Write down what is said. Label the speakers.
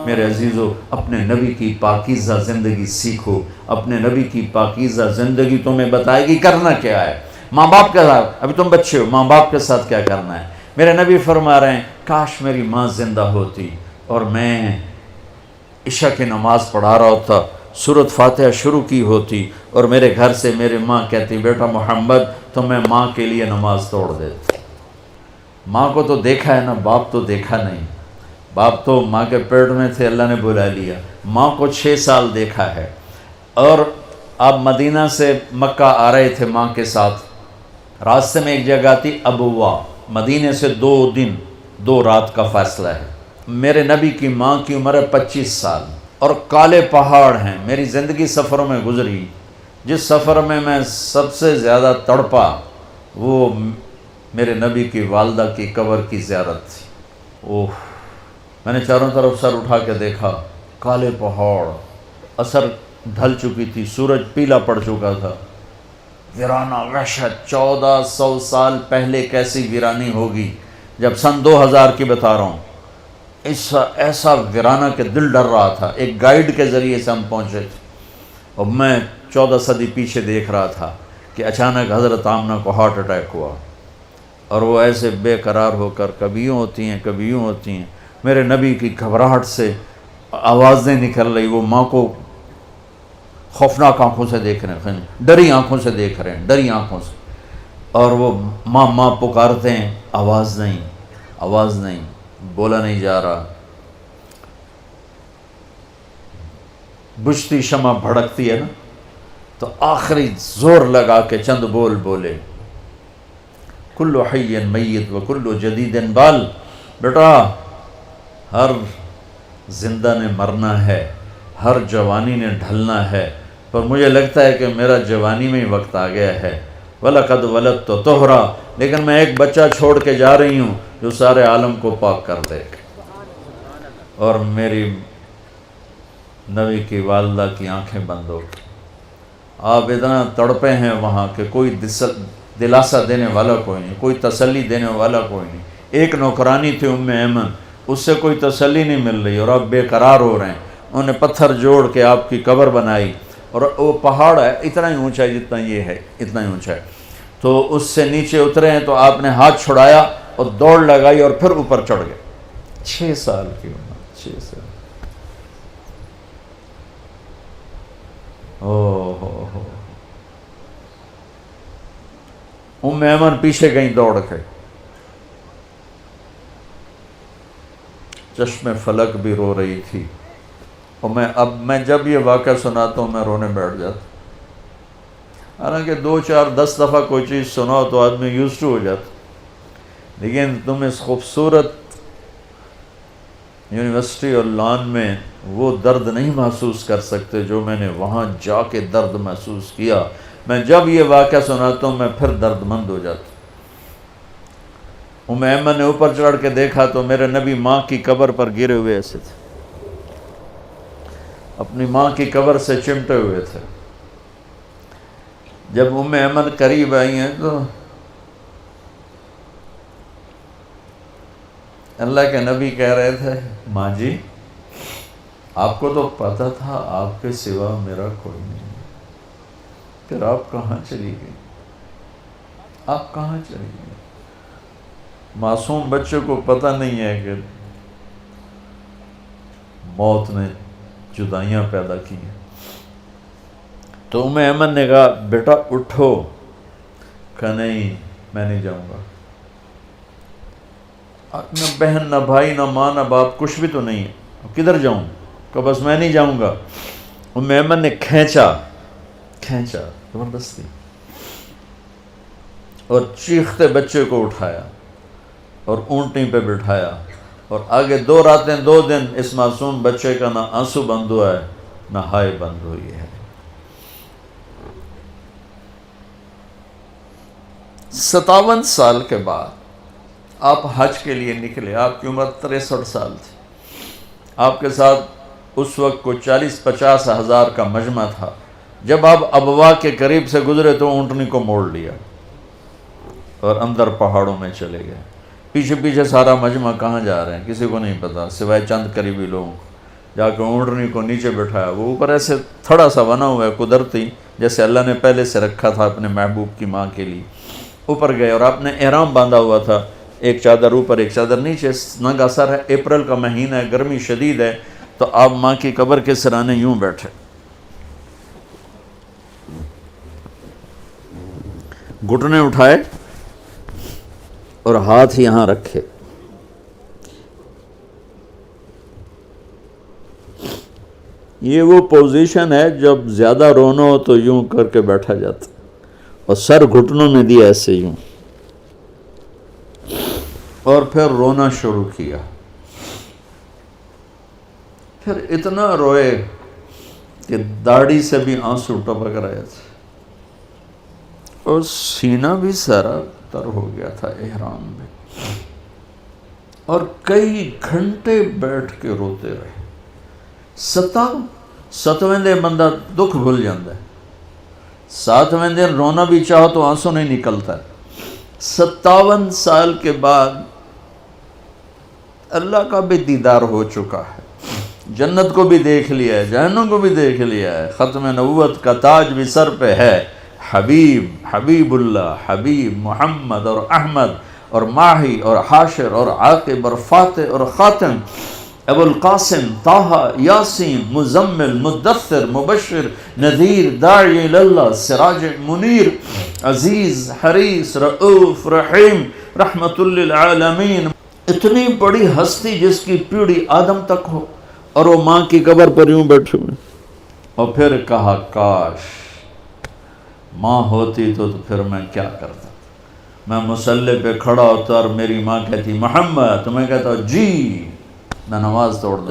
Speaker 1: میرے عزیزو اپنے نبی کی پاکیزہ زندگی سیکھو. اپنے نبی کی پاکیزہ زندگی تمہیں بتائے گی کرنا کیا ہے. ماں باپ کے ساتھ، ابھی تم بچے ہو، ماں باپ کے ساتھ کیا کرنا ہے. میرے نبی فرما رہے ہیں کاش میری ماں زندہ ہوتی اور میں عشاء کی نماز پڑھا رہا ہوتا، سورۃ فاتحہ شروع کی ہوتی اور میرے گھر سے میری ماں کہتی بیٹا محمد تو میں ماں کے لیے نماز توڑ دیتا. ماں کو تو دیکھا ہے نا، باپ تو دیکھا نہیں. باپ تو ماں کے پیٹ میں تھے، اللہ نے بلا لیا. ماں کو 6 سال دیکھا ہے. اور آپ مدینہ سے مکہ آ رہے تھے ماں کے ساتھ. راستے میں ایک جگہ تھی ابوا، مدینے سے 2 دن 2 رات کا فاصلہ ہے. میرے نبی کی ماں کی عمر ہے 25 سال اور کالے پہاڑ ہیں. میری زندگی سفروں میں گزری، جس سفر میں سب سے زیادہ تڑپا وہ میرے نبی کی والدہ کی قبر کی زیارت تھی. اوہ، میں نے چاروں طرف سر اٹھا کے دیکھا، کالے پہاڑ، عصر ڈھل چکی تھی، سورج پیلا پڑ چکا تھا. ویرانہ وحشت. 1400 سال پہلے کیسی ویرانی ہوگی جب سن 2000 کی بتا رہا ہوں. ایسا ویرانہ کہ دل ڈر رہا تھا. ایک گائیڈ کے ذریعے سے ہم پہنچے تھے اور میں 14 صدی پیچھے دیکھ رہا تھا کہ اچانک حضرت آمنہ کو ہارٹ اٹیک ہوا اور وہ ایسے بے قرار ہو کر کبھی یوں ہوتی ہیں کبھی یوں ہوتی ہیں. میرے نبی کی گھبراہٹ سے آوازیں نکل رہی. وہ ماں کو خوفناک آنکھوں سے دیکھ رہے ہیں، ڈری آنکھوں سے دیکھ رہے ہیں، ڈری آنکھوں سے. اور وہ ماں ماں پکارتے ہیں، آواز نہیں، آواز نہیں، بولا نہیں جا رہا. بجھتی شمع بھڑکتی ہے نا، تو آخری زور لگا کے چند بول بولے، کل حی میت و کل جدید بال. بیٹا ہر زندہ نے مرنا ہے، ہر جوانی نے ڈھلنا ہے، پر مجھے لگتا ہے کہ میرا جوانی میں ہی وقت آ گیا ہے. وَلَقَدْ وَلَدْتُ طُہْرًا، لیکن میں ایک بچہ چھوڑ کے جا رہی ہوں جو سارے عالم کو پاک کر دے. اور میری نبی کی والدہ کی آنکھیں بند ہو گئی. آپ اتنا تڑپے ہیں وہاں کہ کوئی دلاسا دینے والا کوئی نہیں، کوئی تسلی دینے والا کوئی نہیں. ایک نوکرانی تھی ام ایمن، اس سے کوئی تسلی نہیں مل رہی اور آپ بے قرار ہو رہے ہیں. انہوں نے پتھر جوڑ کے آپ کی قبر بنائی اور وہ پہاڑ ہے اتنا ہی اونچا ہے جتنا یہ ہے، اتنا ہی اونچا ہے. تو اس سے نیچے اترے ہیں تو آپ نے ہاتھ چھڑایا اور دوڑ لگائی اور پھر اوپر چڑھ گئے. 6 سال کی عمر، 6 سال. ہو ام ایمن پیچھے گئی دوڑ کے. چشم فلک بھی رو رہی تھی. اور میں جب یہ واقعہ سناتا ہوں میں رونے بیٹھ جاتا. حالانکہ 2 4 10 دفعہ کوئی چیز سناؤ تو آدمی یوزڈ ہو جاتا، لیکن تم اس خوبصورت یونیورسٹی اور لان میں وہ درد نہیں محسوس کر سکتے جو میں نے وہاں جا کے درد محسوس کیا. میں جب یہ واقعہ سناتا ہوں میں پھر درد مند ہو جاتا. ام ایمن نے اوپر چڑھ کے دیکھا تو میرے نبی ماں کی قبر پر گرے ہوئے ایسے تھے، اپنی ماں کی قبر سے چمٹے ہوئے تھے. جب ام ایمن قریب آئی ہیں تو اللہ کے نبی کہہ رہے تھے ماں جی آپ کو تو پتہ تھا آپ کے سوا میرا کوئی نہیں، پھر آپ کہاں چلی گئی؟ آپ کہاں چلی گئی؟ معصوم بچے کو پتہ نہیں ہے کہ موت نے جدائیاں پیدا کی ہیں. تو ام ایمن نے کہا بیٹا اٹھو. کہا نہیں میں نہیں جاؤں گا. نہ بہن نہ بھائی نہ ماں نہ باپ کچھ بھی تو نہیں ہے، کدھر جاؤں؟ کہ بس میں نہیں جاؤں گا. ام ایمن نے کھینچا زبردستی اور چیختے بچے کو اٹھایا اور اونٹنی پہ بٹھایا اور آگے 2 راتیں 2 دن اس معصوم بچے کا نہ آنسو بند ہوا ہے نہ ہائے بند ہوئی ہے. 57 سال کے بعد آپ حج کے لیے نکلے. آپ کی عمر 63 سال تھی. آپ کے ساتھ اس وقت کو 40-50 ہزار کا مجمع تھا. جب آپ ابوا کے قریب سے گزرے تو اونٹنی کو موڑ لیا اور اندر پہاڑوں میں چلے گئے. پیچھے پیچھے سارا مجمع کہاں جا رہے ہیں کسی کو نہیں پتا سوائے چند قریبی لوگوں کو. جا کے اونٹنی کو نیچے بٹھایا، وہ اوپر ایسے تھوڑا سا بنا ہوا ہے قدرتی، جیسے اللہ نے پہلے سے رکھا تھا اپنے محبوب کی ماں کے لیے۔ اوپر گئے اور آپ نے احرام باندھا ہوا تھا، ایک چادر اوپر ایک چادر نیچے، ننگا سر ہے، اپریل کا مہینہ ہے، گرمی شدید ہے، تو آپ ماں کی قبر کے سرانے یوں بیٹھے، گھٹنے اٹھائے اور ہاتھ یہاں رکھے۔ یہ وہ پوزیشن ہے جب زیادہ رونا ہو تو یوں کر کے بیٹھا جاتا، اور سر گھٹنوں میں دیا ایسے یوں، اور پھر رونا شروع کیا۔ پھر اتنا روئے کہ داڑھی سے بھی آنسو ٹپک رہے تھے، اور سینہ بھی سارا تر ہو گیا تھا احرام میں، اور کئی گھنٹے بیٹھ کے روتے رہے۔ 7ویں دن بندہ دکھ بھول جاتا ہے، 7ویں دن رونا بھی چاہو تو آنسو نہیں نکلتا ہے۔ 57 سال کے بعد اللہ کا بھی دیدار ہو چکا ہے، جنت کو بھی دیکھ لیا ہے، جہنم کو بھی دیکھ لیا ہے، ختم نبوت کا تاج بھی سر پہ ہے، حبیب اللہ، حبیب محمد اور احمد اور ماہی اور حاشر اور عاقب اور فاتح اور خاتم، ابو القاسم، طٰہٰ، یاسین، مزمل، مدثر، مبشر، نذیر، داعی اللہ، سراج منیر، عزیز، حریص، رؤوف، رحیم، رحمت للعالمین۔ اتنی بڑی ہستی جس کی پیڑھی آدم تک ہو، اور وہ ماں کی قبر پر یوں بیٹھے ہوئے، اور پھر کہا کاش ماں ہوتی تو پھر میں کیا کرتا، میں مصلی پہ کھڑا ہوتا اور میری ماں کہتی محمد، تو میں کہتا جی، میں نماز توڑ دیتا۔